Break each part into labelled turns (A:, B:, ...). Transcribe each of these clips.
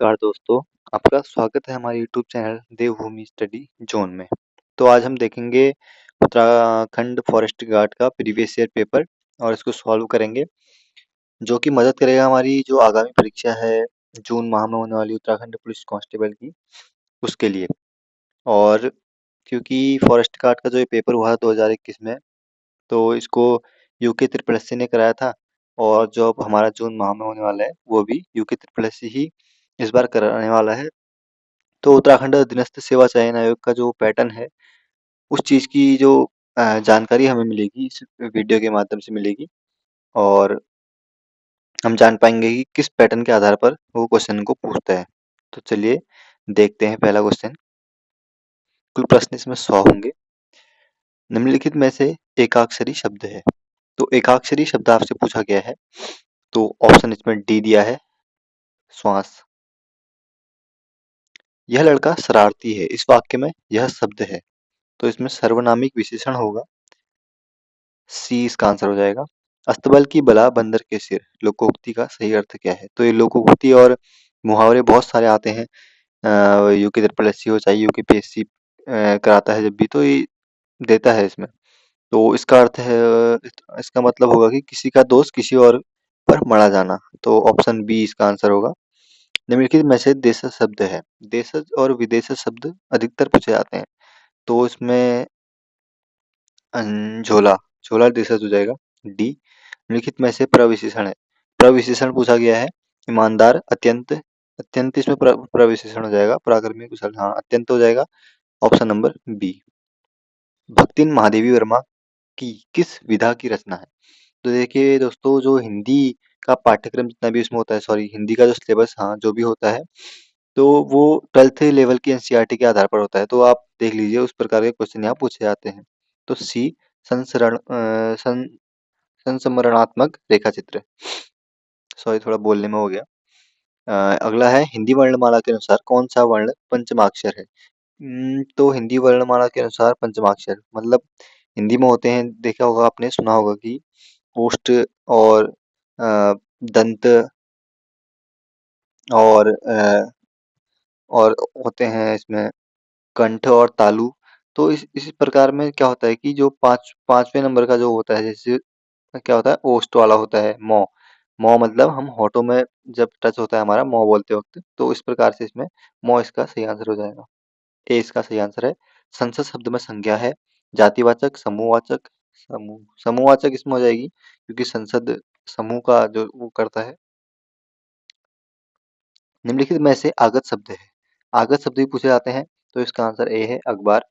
A: नमस्कार दोस्तों, आपका स्वागत है हमारे यूट्यूब चैनल देवभूमि स्टडी ज़ोन में। तो आज हम देखेंगे उत्तराखंड फॉरेस्ट गार्ड का प्रीवियस ईयर पेपर और इसको सॉल्व करेंगे, जो कि मदद करेगा हमारी जो आगामी परीक्षा है जून माह में होने वाली उत्तराखंड पुलिस कांस्टेबल की, उसके लिए। और क्योंकि फॉरेस्ट गार्ड का जो ये पेपर हुआ था 2021 में, तो इसको यूके ट्रिपल एससी ने कराया था और जो अब हमारा जून माह में होने वाला है, वो भी यूके ट्रिपल एससी ही इस बार कराने वाला है। तो उत्तराखंड अधीनस्थ सेवा चयन आयोग का जो पैटर्न है, उस चीज़ की जो जानकारी हमें मिलेगी इस वीडियो के माध्यम से मिलेगी और हम जान पाएंगे कि किस पैटर्न के आधार पर वो क्वेश्चन को पूछता है। तो चलिए देखते हैं पहला क्वेश्चन। कुल प्रश्न इसमें 100 होंगे। निम्नलिखित में से एकाक्षरी शब्द है। तो एकाक्षरी शब्द आपसे पूछा गया है, तो ऑप्शन इसमें डी दिया है, श्वास। यह लड़का शरारती है, इस वाक्य में यह शब्द है, तो इसमें सर्वनामिक विशेषण होगा, सी इसका आंसर हो जाएगा। अस्तबल की बला बंदर के सिर, लोकोक्ति का सही अर्थ क्या है? तो ये लोकोक्ति और मुहावरे बहुत सारे आते हैं, यूके ट्रिपल एससी हो चाहे यूकेपीएससी कराता है जब भी, तो ये देता है इसमें। तो इसका अर्थ है, इसका मतलब होगा कि किसी का दोष किसी और पर मढ़ा जाना, तो ऑप्शन बी इसका आंसर होगा। निम्नलिखित में से देशज शब्द है। देशज और विदेशज शब्द अधिकतर पूछे जाते हैं, तो इसमें झोला, झोला देशज हो जाएगा, डी। निम्नलिखित में से प्रविशेषण है। प्रविशेषण पूछा गया है, ईमानदार, अत्यंत। अत्यंत इसमें प्रविशेषण हो जाएगा, पराक्रमी, कुशल, हाँ अत्यंत हो जाएगा, ऑप्शन नंबर बी। भक्तिन महादेवी वर्मा की किस विधा की रचना है? तो देखिए दोस्तों, जो हिंदी का पाठ्यक्रम जितना भी उसमें होता है, सॉरी हिंदी का जो सिलेबस, हाँ जो भी होता है, तो वो 12th लेवल की एनसीईआरटी के आधार पर होता है। तो आप देख लीजिए उस प्रकार के क्वेश्चन यहाँ पूछे जाते हैं। तो सी संस्मरणात्मक रेखा चित्र, सॉरी थोड़ा बोलने में हो गया। अगला है, हिंदी वर्णमाला के अनुसार कौन सा वर्ण पंचमाक्षर है? तो हिंदी वर्णमाला के अनुसार पंचमाक्षर मतलब हिंदी में होते हैं, देखा होगा आपने, सुना होगा कि ओष्ठ और दंत और और होते हैं इसमें कंठ और तालु। तो इस प्रकार में क्या होता है कि जो पांचवें नंबर का जो होता है, जैसे क्या होता है, ओस्ट वाला होता है, मौ। मौ मतलब हम होठों में जब टच होता है हमारा मौ बोलते वक्त, तो इस प्रकार से इसमें मौ इसका सही आंसर हो जाएगा, ए इसका सही आंसर है। संसद शब्द में संज्ञा है, जातिवाचक, समूहवाचक। समूहवाचक इसमें हो जाएगी, क्योंकि संसद समूह का जो वो करता है। निम्नलिखित में से आगत शब्द है। आगत शब्द भी पूछे जाते हैं, तो इसका आंसर ए है, अखबार।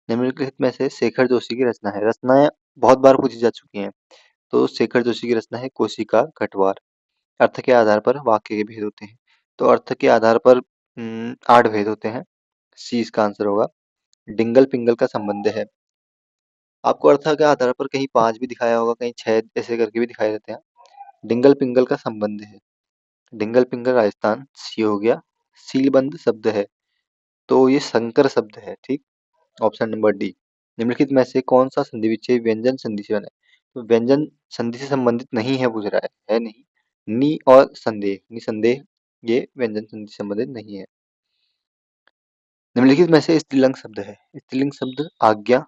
A: निम्नलिखित में से शेखर जोशी की रचना है। रचनाएं बहुत बार पूछी जा चुकी हैं, तो शेखर जोशी की रचना है कोशिका कटवार। अर्थ के आधार पर वाक्य के भेद होते हैं, तो अर्थ के आधार पर 8 भेद होते हैं, सी इसका आंसर होगा। डिंगल पिंगल का संबंध है। आपको अर्थ के आधार पर कहीं 5 भी दिखाया होगा, कहीं 6 ऐसे करके भी दिखाए देते हैं। डिंगल पिंगल का संबंध है, डिंगल पिंगल राजस्थान, सी हो गया। सीलबंद शब्द है, तो ये संकर शब्द है, ठीक, ऑप्शन नंबर डी। निम्नलिखित में से कौन सा संधि विच्छेद व्यंजन संधि से बना है? तो व्यंजन संधि से संबंधित नहीं है, पूछ रहा है नहीं। नि और संदेह, निसंदेह, ये व्यंजन संधि से संबंधित नहीं है। निम्नलिखित में से स्त्रीलिंग शब्द है। स्त्रीलिंग शब्द आज्ञा,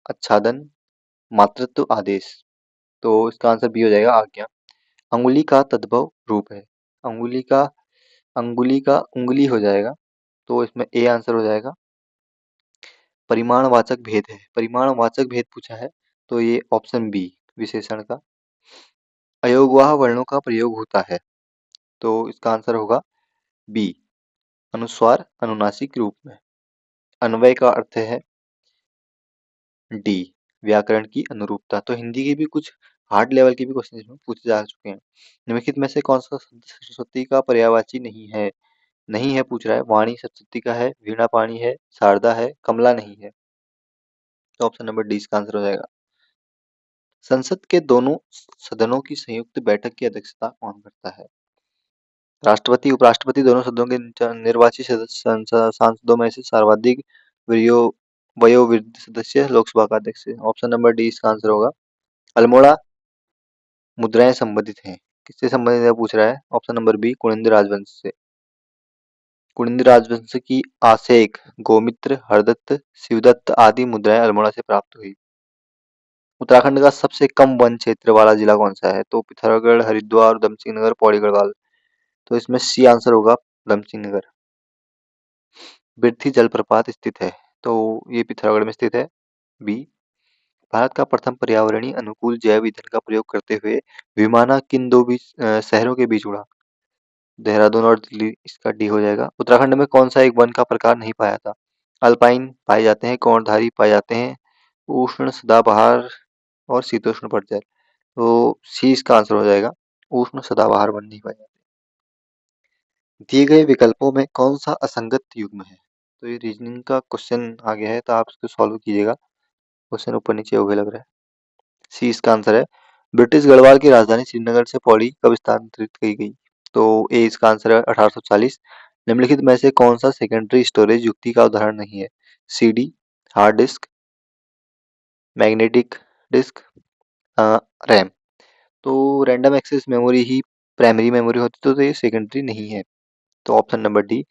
A: आच्छादन, मातृत्व, आदेश, तो इसका आंसर बी हो जाएगा, आज्ञा। अंगुली का तद्भव रूप है। अंगुली का अंगुली का उंगली हो जाएगा, तो इसमें ए आंसर हो जाएगा। परिमाणवाचक भेद है। परिमाणवाचक भेद पूछा है, तो ये ऑप्शन बी, विशेषण का। अयोगवाह वर्णों का प्रयोग होता है, तो इसका आंसर होगा बी, अनुस्वार अनुनासिक रूप में। अन्वय का अर्थ है डी, व्याकरण की अनुरूपता। तो हिंदी के भी कुछ हार्ड लेवल के भी क्वेश्चन इसमें पूछे जा चुके हैं। निम्नलिखित में से कौन सा शब्द सरस्वती का पर्यायवाची नहीं है? नहीं है पूछ रहा है, वाणी सरस्वती का है, वीणा पाणी है, शारदा है, कमला नहीं है, तो ऑप्शन नंबर डी इसका आंसर हो जाएगा। संसद के दोनों सदनों की संयुक्त बैठक की अध्यक्षता कौन करता है? राष्ट्रपति, उपराष्ट्रपति दोनों सदनों के निर्वाचित सांसदों में से सर्वाधिक वयो वयोवृद्ध सदस्य लोकसभा का अध्यक्ष है, ऑप्शन नंबर डी इसका आंसर होगा। अल्मोड़ा मुद्राएं संबंधित हैं, किससे संबंधित है पूछ रहा है, ऑप्शन नंबर बी, कुनिंद राजवंश से। कुलिंद राजवंश की आसेक, गोमित्र, हरदत्त, शिवदत्त आदि मुद्राएं अल्मोड़ा से प्राप्त हुई। उत्तराखंड का सबसे कम वन क्षेत्र वाला जिला कौन सा है? तो पिथौरागढ़, हरिद्वार, उधम सिंह नगर, पौड़ी गढ़वाल। तो इसमें सी आंसर होगा, उधम सिंह नगर। बिरथी जलप्रपात स्थित है, तो ये पिथौरागढ़ में स्थित है। बी। भारत का प्रथम पर्यावरणीय अनुकूल जैव ईंधन का प्रयोग करते हुए विमाना किन दो शहरों के बीच उड़ा? देहरादून और दिल्ली, इसका डी हो जाएगा। उत्तराखंड में कौन सा एक वन का प्रकार नहीं पाया था? अल्पाइन पाए जाते हैं, कोणधारी पाए जाते हैं, उष्ण सदाबहार और शीतोष्ण पतझड़। तो सी इसका आंसर हो जाएगा, उष्ण सदाबहार वन नहीं पाए जाते। दिए गए विकल्पों में कौन सा असंगत युग्म है? तो ये रीजनिंग का क्वेश्चन आ गया है, तो आप इसको सॉल्व कीजिएगा। क्वेश्चन ऊपर नीचे हो गया लग रहा है। सी इसका आंसर है। ब्रिटिश गढ़वाल की राजधानी श्रीनगर से पौड़ी कब स्थानांतरित की गई? तो ए इसका आंसर है 1840। निम्नलिखित में से कौन सा सेकेंडरी स्टोरेज युक्ति का उदाहरण नहीं है? CD, hard disk, magnetic disk, RAM. तो रैंडम एक्सेस मेमोरी ही प्राइमरी मेमोरी होती, तो ये सेकेंडरी नहीं है। तो option number D.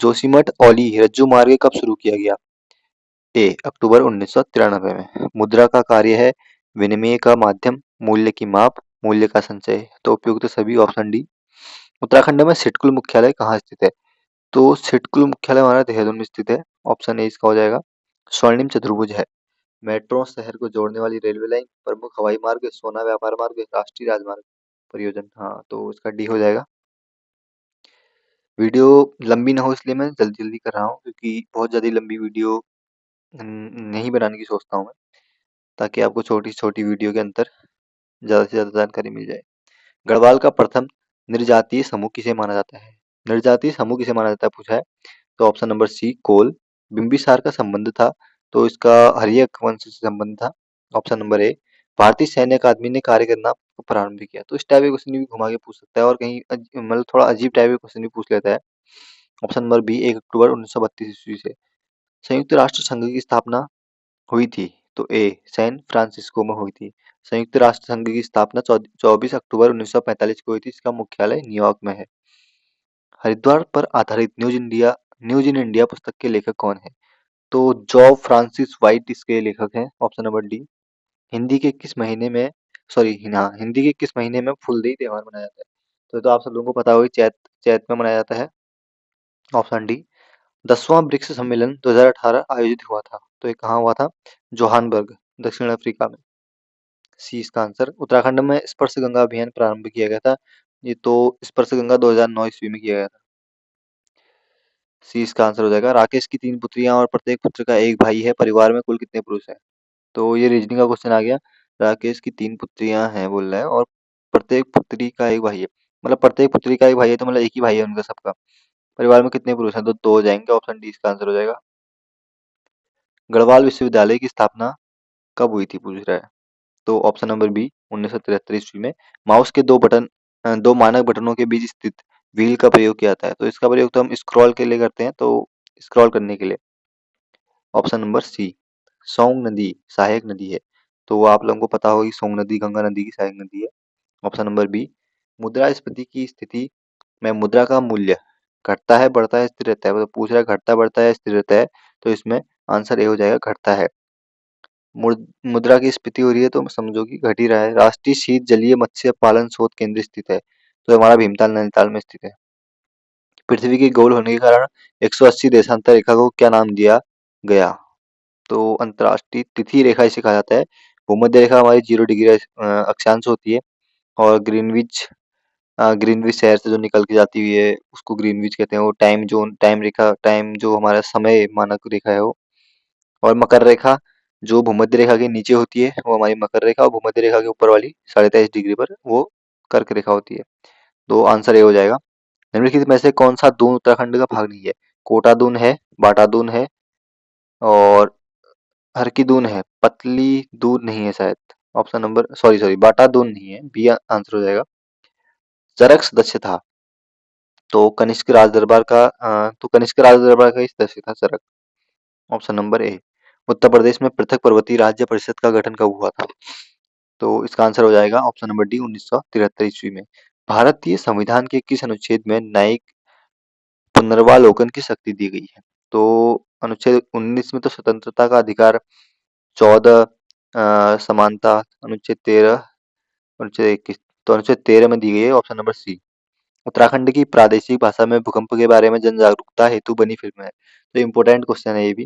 A: Joshimath Auli रज्जू मार्ग कब शुरू किया गया? ए अक्टूबर 1993 में। मुद्रा का कार्य है विनिमय का माध्यम, मूल्य की माप, मूल्य का संचय। तो उपयुक्त सभी ऑप्शन डी। उत्तराखंड में सिडकुल मुख्यालय कहाँ स्थित है? तो सिडकुल मुख्यालय हमारा देहरादून में स्थित है। ऑप्शन ए इसका हो जाएगा। स्वर्णिम चतुर्भुज है। मेट्रो शहर को जोड़ने वाली रेलवे लाइन, प्रमुख हवाई मार्ग, सोना व्यापार मार्ग, राष्ट्रीय राजमार्ग परियोजना। हाँ, तो इसका डी हो जाएगा। वीडियो लंबी ना हो इसलिए मैं जल्दी जल्दी कर रहा हूँ, क्योंकि बहुत ज्यादा लंबी वीडियो नहीं बनाने की सोचता हूँ मैं, ताकि आपको छोटी छोटी वीडियो के अंदर ज्यादा से ज्यादा जानकारी मिल जाए। गढ़वाल का प्रथम निर्जातीय समूह किसे माना जाता है? निर्जातीय समूह किसे माना जाता है पूछा है। तो ऑप्शन नंबर सी कोल। बिंबिसार का संबंध था, तो इसका हर्यक वंश से संबंध था। ऑप्शन नंबर ए। भारतीय सैन्य अकादमी ने कार्य करना प्रारंभ किया। तो इस टाइप के क्वेश्चन भी घुमा के पूछ सकता है, और कहीं मतलब थोड़ा अजीब टाइप के क्वेश्चन भी पूछ लेता है। ऑप्शन नंबर बी 1 अक्टूबर 1932 ईस्वी से। संयुक्त राष्ट्र संघ की स्थापना हुई थी, तो ए सैन फ्रांसिस्को में हुई थी। संयुक्त राष्ट्र संघ की स्थापना 24 अक्टूबर 1945 को हुई थी। इसका मुख्यालय न्यूयॉर्क में है। हरिद्वार पर आधारित न्यूज इन इंडिया पुस्तक के लेखक कौन है? तो जॉब फ्रांसिस वाइट इसके लेखक हैं। Option number D. हिंदी के किस महीने में सॉरी हाँ हिंदी के किस महीने में फुलदेई त्योहार मनाया जाता है? तो आप सब लोगों को पता होगा, चैत चैत में मनाया जाता है। Option D. 10वां ब्रिक्स सम्मेलन 2018 आयोजित हुआ था, तो ये कहाँ हुआ था? जोहानबर्ग, दक्षिण अफ्रीका में। सी इसका आंसर। उत्तराखंड में स्पर्श गंगा अभियान प्रारंभ किया गया था, ये तो स्पर्श गंगा 2009 ईस्वी में किया गया था। सी इसका आंसर हो जाएगा। राकेश की 3 पुत्रियां और प्रत्येक पुत्र का एक भाई है, परिवार में कुल कितने पुरुष हैं? तो ये रीजनिंग का क्वेश्चन आ गया। राकेश की 3 पुत्रियां हैं बोल रहा है, और प्रत्येक पुत्री का एक भाई है। मतलब प्रत्येक पुत्री का एक भाई है, तो मतलब एक ही भाई है उनका सबका। परिवार में कितने पुरुष हैं? तो 2 हो जाएंगे। ऑप्शन डी इसका आंसर हो जाएगा। गढ़वाल विश्वविद्यालय की स्थापना कब हुई थी पूछ रहा है। तो ऑप्शन नंबर बी 1973 ईस्वी में। माउस के दो मानक बटनों के बीच स्थित व्हील का प्रयोग किया जाता है, तो इसका प्रयोग तो हम स्क्रॉल के लिए करते हैं, तो स्क्रॉल करने के लिए। Option number C. सोंग नदी सहायक नदी है, तो वो आप लोगों को पता होगी, सोंग नदी गंगा नदी की सहायक नदी है। Option number B. मुद्रास्फीति की स्थिति में मुद्रा का मूल्य घटता है, बढ़ता है, स्थिर रहता है? मतलब पूछ रहा है घटता बढ़ता है स्थिर रहता है, तो इसमें आंसर ए हो जाएगा, घटता है। मुद्रा की स्फीति हो रही है, तो समझो कि घट ही रहा है। राष्ट्रीय शीत जलीय मत्स्य पालन शोध केंद्र स्थित है, तो हमारा भीमताल नैनीताल में स्थित है। पृथ्वी के गोल होने के कारण 180 देशांतर रेखा को क्या नाम दिया गया? तो अंतर्राष्ट्रीय तिथि रेखा इसे कहा जाता है। भूमध्य रेखा हमारी 0 डिग्री अक्षांश होती है, और ग्रीनविच शहर से जो निकल के जाती हुई है उसको ग्रीनविच कहते हैं। वो टाइम जोन, टाइम रेखा, टाइम जो हमारा समय मानक रेखा है वो। और मकर रेखा जो भूमध्य रेखा के नीचे होती है वो हमारी मकर रेखा, और भूमध्य रेखा के ऊपर वाली 23.5 डिग्री पर वो कर्क रेखा होती है। तो आंसर ए हो जाएगा। निम्नलिखित में से कौन सा दून उत्तराखंड का भाग नहीं है? कोटा दून है, बाटा दून है, और हरकी दून है, पतली दून नहीं है शायद। ऑप्शन नंबर सॉरी सॉरी बाटा दून नहीं है, बी आंसर हो जाएगा। चरक सदस्य था, तो कनिष्क राज दरबार का तो कनिष्क राज दरबार का ही सदस्य था चरक। ऑप्शन नंबर ए। उत्तर प्रदेश में पृथक पर्वतीय राज्य परिषद का गठन कब हुआ था? तो इसका आंसर हो जाएगा ऑप्शन नंबर डी 1973 ईस्वी में। भारतीय संविधान के किस अनुच्छेद में न्यायिक पुनर्वालोकन की शक्ति दी गई है। तो अनुच्छेद 19 में तो स्वतंत्रता का अधिकार, 14 समानता, अनुच्छेद 13, अनुच्छेद 21, तो अनुच्छेद 13 में दी गई है ऑप्शन नंबर सी। उत्तराखंड की प्रादेशिक भाषा में भूकंप के बारे में जन जागरूकता हेतु बनी फिल्म है। तो इम्पोर्टेंट क्वेश्चन है ये भी।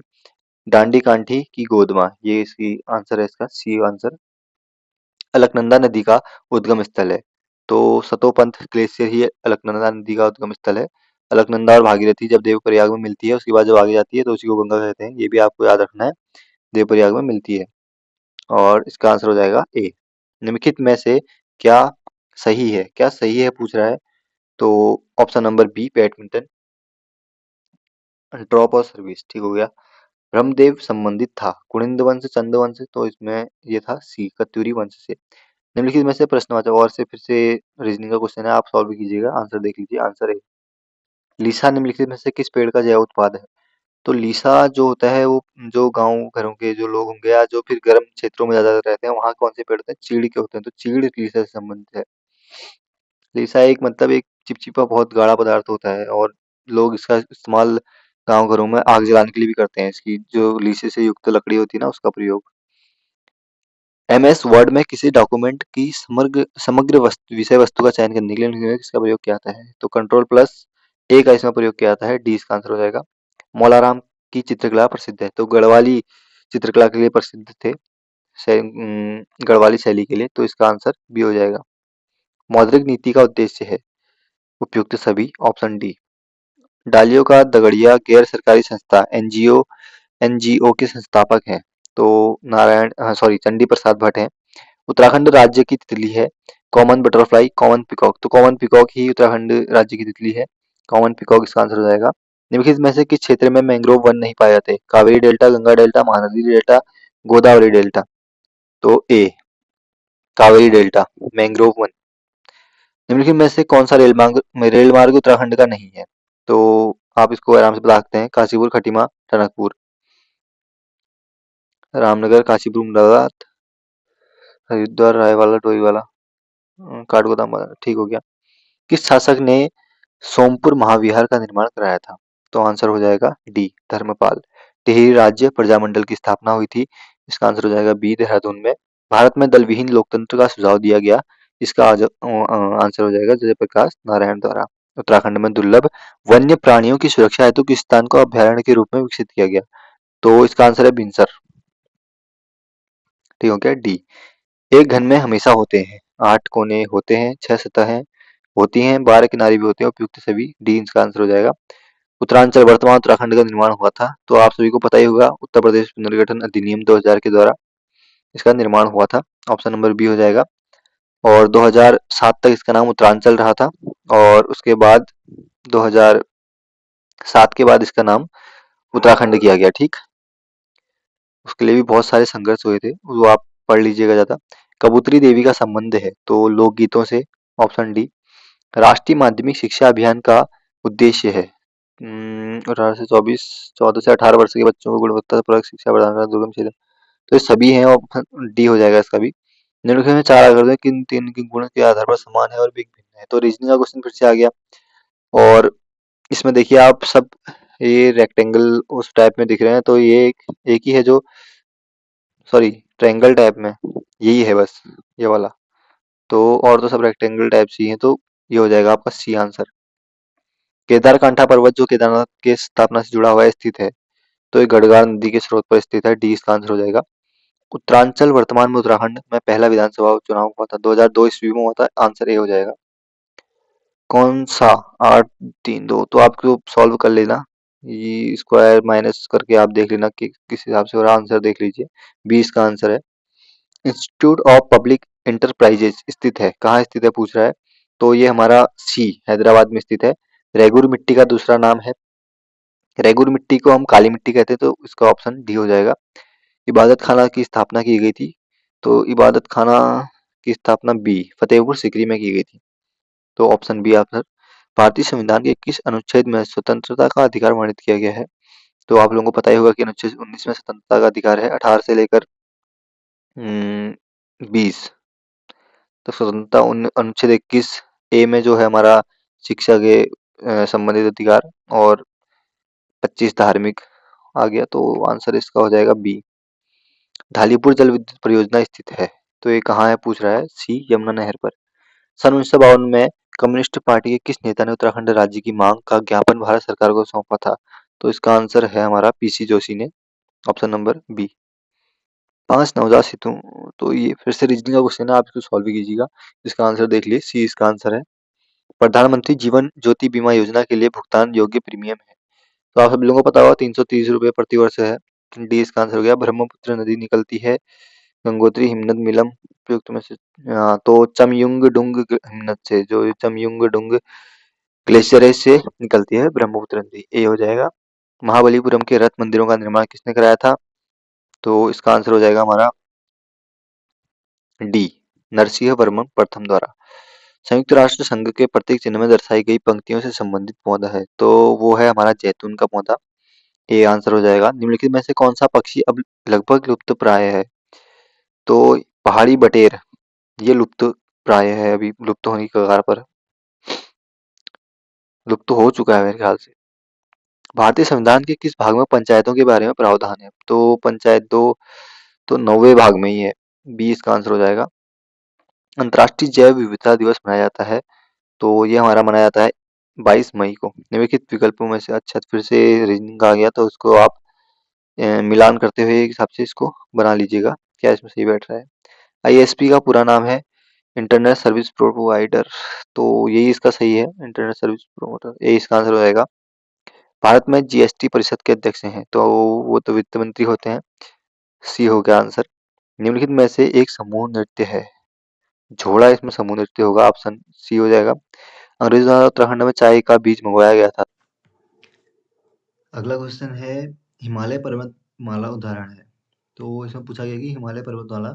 A: डांडी कांठी की गोद माँ, ये इसकी आंसर है, इसका सी आंसर। अलकनंदा नदी का उद्गम स्थल है, तो सतोपंथ ग्लेशियर ही अलकनंदा नदी का उद्गम स्थल है। अलकनंदा और भागीरथी जब देवप्रयाग में मिलती है, उसके बाद जब आगे जाती है तो उसी को गंगा कहते हैं, ये भी आपको याद रखना है। देवप्रयाग में मिलती है। और इसका आंसर हो जाएगा ए। निम्नलिखित में से क्या सही है, क्या सही है पूछ रहा है, तो option number B badminton. Drop और सर्विस ठीक हो गया। ब्रह्मदेव संबंधित था कुनिंद वंश, चंद वंश, तो इसमें ये था सी कत्यूरी वंश से। निम्नलिखित में से प्रश्नवाचक और से फिर से रीजनिंग का क्वेश्चन है, आप सॉल्व भी कीजिएगा। आंसर देख लीजिए, आंसर है लीसा निम्नलिखित में से किस पेड़ का जैव उत्पाद है। तो लीसा जो होता है वो जो गांव घरों के जो लोग होंगे या जो फिर गर्म क्षेत्रों में ज्यादा रहते हैं, वहां कौन से पेड़ होते हैं, चीड़ के होते हैं, तो चीड़ लीसा से संबंधित है। लीसा एक मतलब एक चिपचिपा बहुत गाढ़ा पदार्थ होता है, और लोग इसका इस्तेमाल गांव घरों में आग जलाने के लिए भी करते हैं। इसकी जो लीसे से युक्त लकड़ी होती है ना, उसका प्रयोग। एमएस वर्ड में किसी डॉक्यूमेंट की समग्र समग्र विषय वस्तु का चयन करने के लिए इसका प्रयोग किया जाता है, तो कंट्रोल प्लस ए का इसमें प्रयोग किया जाता है, डी इसका आंसर हो जाएगा। मौलाराम की चित्रकला प्रसिद्ध है, तो गढ़वाली चित्रकला के लिए प्रसिद्ध थे, गढ़वाली शैली के लिए, तो इसका आंसर बी हो जाएगा। मौद्रिक नीति का उद्देश्य है उपयुक्त सभी, ऑप्शन डी। डालियों का दगड़िया गैर सरकारी संस्था एनजीओ एनजीओ के संस्थापक हैं, तो चंडी प्रसाद भट्ट हैं। उत्तराखंड राज्य की तितली है कॉमन बटरफ्लाई, कॉमन पिकॉक, तो कॉमन पिकॉक ही उत्तराखंड राज्य की तितली है। कॉमन पिकॉक इसका आंसर हो जाएगा। निम्नलिखित में से किस क्षेत्र में मैंग्रोव वन नहीं पाए जाते, Kaveri delta, Ganga delta, Mahanadi delta, Godavari delta, तो ए कावेरी डेल्टा मैंग्रोव वन। निम्नलिखित में से कौन सा रेल मार्ग उत्तराखंड का नहीं है, तो आप इसको आराम से बता सकते हैं। काशीपुर, खटीमा, टनकपुर, रामनगर, काशीपुर, मुरादाबाद, हरिद्वार, रायवाला, डोईवाला, काठगोदाम, ठीक हो गया। किस शासक ने सोमपुर महाविहार का निर्माण कराया था, तो आंसर हो जाएगा डी धर्मपाल। टिहरी राज्य प्रजामंडल की स्थापना हुई थी, इसका आंसर हो जाएगा बी देहरादून में। भारत में दल विहीन लोकतंत्र का सुझाव दिया गया, इसका आंसर हो जाएगा जयप्रकाश नारायण द्वारा। उत्तराखंड में दुर्लभ वन्य प्राणियों की सुरक्षा हेतु किस स्थान को अभ्यारण्य के रूप में विकसित किया गया, तो इसका आंसर है बिनसर, ठीक हो गया डी। एक घन में हमेशा होते हैं 8 कोने होते हैं, 6 सतहें होती हैं, 12 किनारे भी होते हैं, उपयुक्त सभी, डी इसका आंसर हो जाएगा। उत्तरांचल वर्तमान उत्तराखंड का निर्माण हुआ था, तो आप सभी को पता ही होगा, उत्तर प्रदेश पुनर्गठन अधिनियम 2000 के द्वारा इसका निर्माण हुआ था, ऑप्शन नंबर बी हो जाएगा। और 2007 तक इसका नाम उत्तरांचल रहा था, और उसके बाद 2007 के बाद इसका नाम उत्तराखंड किया गया, ठीक। उसके लिए भी बहुत सारे संघर्ष हुए थे, वो आप पढ़ लीजिएगा ज्यादा। कबूतरी देवी का संबंध है, तो लोकगीतों से, ऑप्शन डी। राष्ट्रीय माध्यमिक शिक्षा अभियान का उद्देश्य है 18 से 24, 14 से 18 वर्ष के बच्चों को गुणवत्तापूर्वक शिक्षा प्रदान करना दुर्गम क्षेत्र, तो ये सभी हैं, ऑप्शन डी हो जाएगा इसका भी। निम्नलिखित में 4 अगर किन तीन के गुण के आधार पर समान है और भी भिन्न है, तो रीजनिंग का क्वेश्चन फिर से आ गया। और इसमें देखिए आप सब ये रेक्टेंगल उस टाइप में दिख रहे हैं, तो ये एक ही है जो, सॉरी ट्रायंगल टाइप में, यही है बस ये वाला, तो और तो सब रेक्टेंगल टाइप सी हैं, तो ये हो जाएगा आपका सी आंसर। केदारकांठा पर्वत जो केदारनाथ के स्थापना से जुड़ा हुआ है, स्थित है, तो ये गढ़गार नदी के स्रोत पर स्थित है, डी इसका आंसर हो जाएगा। उत्तरांचल वर्तमान में उत्तराखंड में पहला विधानसभा चुनाव हुआ था 2002 ईस्वी में हुआ था, आंसर ए हो जाएगा। कौन सा 8 3 2, तो आपको सॉल्व कर लेना, ये स्क्वायर माइनस करके आप देख लेना कि किस हिसाब से हो रहा, आंसर देख लीजिए, बी इसका आंसर है। इंस्टीट्यूट ऑफ पब्लिक एंटरप्राइजेज स्थित है, कहाँ स्थित है पूछ रहा है, तो ये हमारा सी हैदराबाद में स्थित है। रेगुर मिट्टी का दूसरा नाम है, रेगुर मिट्टी को हम काली मिट्टी कहते हैं, तो इसका ऑप्शन डी हो जाएगा। इबादत खाना की स्थापना की गई थी, तो इबादत खाना की स्थापना बी फतेहपुर सीकरी में की गई थी, तो ऑप्शन बी आंसर। भारतीय संविधान के किस अनुच्छेद में स्वतंत्रता का अधिकार वर्णित किया गया है, तो आप लोगों को पता ही होगा कि अनुच्छेद 19 में स्वतंत्रता का अधिकार है 18 से लेकर 20। तो स्वतंत्रता अनुच्छेद 21 ए में जो है हमारा शिक्षा के संबंधित अधिकार और 25 धार्मिक आ गया, तो आंसर इसका हो जाएगा बी। ढालीपुर जल विद्युत परियोजना स्थित है, तो ये कहाँ है पूछ रहा है, सी यमुना नहर पर। सन 1952 में कम्युनिस्ट पार्टी के किस नेता ने उत्तराखंड राज्य की मांग का ज्ञापन भारत सरकार को सौंपा था? तो इसका आंसर है हमारा पीसी जोशी ने, ऑप्शन नंबर बी। 5 नवजात शिशु, तो ये फिर से रीजनिंग का क्वेश्चन है, आप इसको सॉल्व भी कीजिएगा। इसका आंसर देख लिए, सी इसका आंसर है। प्रधानमंत्री जीवन ज्योति बीमा योजना के लिए भुगतान योग्य प्रीमियम है, तो आप सभी लोगों को पता होगा 330 रुपये प्रति वर्ष है। डी इसका आंसर हो गया। ब्रह्मपुत्र नदी निकलती है गंगोत्री हिमनद मिलम उपयुक्त में से, तो चमयुंग डुंग हिमनद से, जो चमयुंग डुंग ग्लेशियर है इससे निकलती है ब्रह्मपुत्र नदी, ए हो जाएगा। महाबलीपुरम के रथ मंदिरों का निर्माण किसने कराया था? तो इसका आंसर हो जाएगा हमारा डी, नरसिंह वर्मन प्रथम द्वारा। संयुक्त राष्ट्र संघ के प्रतीक चिन्ह में दर्शाई गई पंक्तियों से संबंधित पौधा है, तो वो है हमारा जैतून का पौधा, ए आंसर हो जाएगा। निम्नलिखित में से कौन सा पक्षी अब लगभग लुप्त प्राय है? तो पहाड़ी बटेर, ये लुप्त प्राय है, अभी लुप्त होने की कगार पर, लुप्त हो चुका है मेरे ख्याल से। भारतीय संविधान के किस भाग में पंचायतों के बारे में प्रावधान है? तो पंचायत दो, तो 9वें भाग में ही है, बी इसका आंसर हो जाएगा। अंतर्राष्ट्रीय जैव विविधता दिवस मनाया जाता है, तो ये हमारा मनाया जाता है 22 मई को। निम्नलिखित विकल्पों में से, अच्छा फिर से रीजनिंग आ गया, तो उसको आप मिलान करते हुए एक हिसाब से इसको बना लीजिएगा, क्या इसमें सही बैठ रहा है। आईएसपी का पूरा नाम है इंटरनेट सर्विस प्रोवाइडर, तो यही इसका सही है, इंटरनेट सर्विस प्रोवाइडर, ये इसका आंसर हो जाएगा। भारत में जीएसटी परिषद के अध्यक्ष हैं, तो वो तो वित्त मंत्री होते हैं, सी हो गया आंसर। निम्नलिखित में से एक समूह नृत्य है, झोड़ा इसमें समूह नृत्य होगा, ऑप्शन सी हो जाएगा। अंग्रेजों द्वारा उत्तराखंड में चाय का बीज मंगवाया गया था। अगला क्वेश्चन है, हिमालय पर्वतमाला उदाहरण है, तो इसमें पूछा गया कि हिमालय पर्वतमाला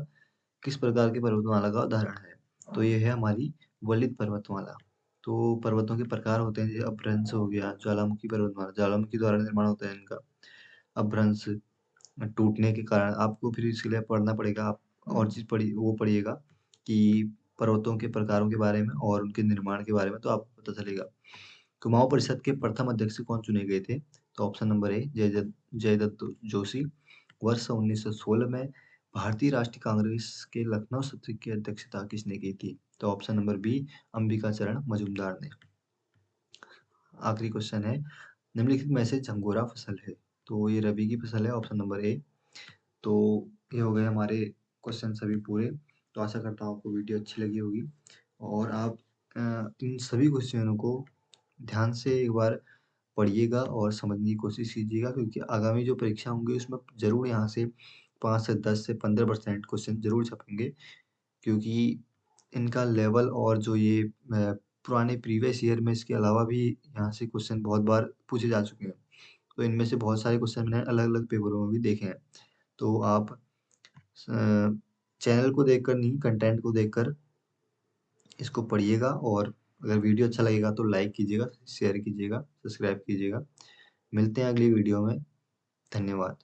A: किस प्रकार की पर्वतमाला का उदाहरण है? तो ये है हमारी वलित पर्वतमाला। तो पर्वतों के प्रकार होते हैं, जैसे अपभ्रंश हो गया, ज्वालामुखी पर्वतमाला, ज्वालामुखी द्वारा निर्माण होता है इनका। अपभ्रंश टूटने के कारण, आपको फिर इसके लिए पढ़ना पड़ेगा, आप और चीज़ पढ़िएगा कि पर्वतों के प्रकारों के बारे में और उनके निर्माण के बारे में, तो आपको पता चलेगा। कुमाऊं परिषद के प्रथम अध्यक्ष कौन चुने गए थे? तो option number A, Jayadatt Joshi. वर्ष 1916 में भारतीय राष्ट्रीय कांग्रेस के लखनऊ सत्र की अध्यक्षता किसने की थी? तो ऑप्शन नंबर बी, अंबिका चरण मजूमदार ने। आखिरी क्वेश्चन है, निम्नलिखित में से झंगोरा फसल है, तो ये रबी की फसल है, ऑप्शन नंबर ए। तो ये हो गए हमारे क्वेश्चन सभी पूरे। तो आशा करता हूँ आपको वीडियो अच्छी लगी होगी, और आप इन सभी क्वेश्चनों को ध्यान से एक बार पढ़िएगा और समझने की कोशिश कीजिएगा, क्योंकि आगामी जो परीक्षा होंगी उसमें ज़रूर यहाँ से 5 से 10 से 15% क्वेश्चन ज़रूर छपेंगे, क्योंकि इनका लेवल और जो ये पुराने प्रीवियस ईयर में इसके अलावा भी यहाँ से क्वेश्चन बहुत बार पूछे जा चुके हैं। तो इनमें से बहुत सारे क्वेश्चन मैंने अलग-अलग पेपरों में भी देखे हैं। तो आप चैनल को देखकर नहीं, कंटेंट को देखकर इसको पढ़िएगा, और अगर वीडियो अच्छा लगेगा तो लाइक कीजिएगा, शेयर कीजिएगा, सब्सक्राइब कीजिएगा। मिलते हैं अगली वीडियो में। धन्यवाद।